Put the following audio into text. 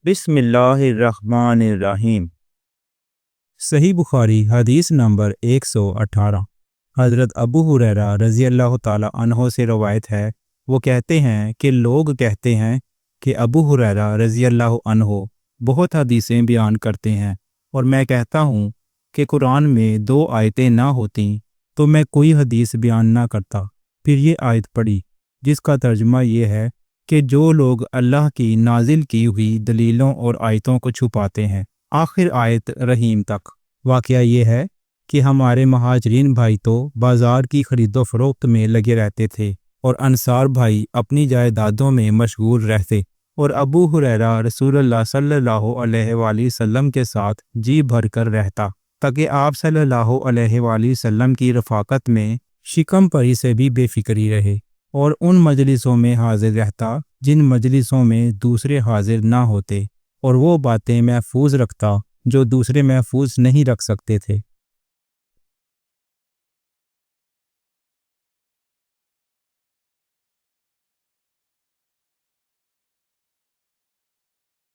بسم اللہ الرحمن الرحیم۔ صحیح بخاری حدیث نمبر 118۔ حضرت ابو ہریرہ رضی اللہ تعالیٰ عنہ سے روایت ہے، وہ کہتے ہیں کہ لوگ کہتے ہیں کہ ابو ہریرہ رضی اللہ عنہ بہت حدیثیں بیان کرتے ہیں، اور میں کہتا ہوں کہ قرآن میں 2 آیتیں نہ ہوتیں تو میں کوئی حدیث بیان نہ کرتا۔ پھر یہ آیت پڑھی جس کا ترجمہ یہ ہے کہ جو لوگ اللہ کی نازل کی ہوئی دلیلوں اور آیتوں کو چھپاتے ہیں، آخر آیت رحیم تک۔ واقعہ یہ ہے کہ ہمارے مہاجرین بھائی تو بازار کی خرید و فروخت میں لگے رہتے تھے اور انصار بھائی اپنی جائیدادوں میں مشغول رہتے، اور ابو ہریرہ رسول اللہ صلی اللہ علیہ وآلہ وسلم کے ساتھ جی بھر کر رہتا تاکہ آپ صلی اللہ علیہ وآلہ وسلم کی رفاقت میں شکم پری سے بھی بے فکری رہے، اور ان مجلسوں میں حاضر رہتا جن مجلسوں میں دوسرے حاضر نہ ہوتے، اور وہ باتیں محفوظ رکھتا جو دوسرے محفوظ نہیں رکھ سکتے تھے۔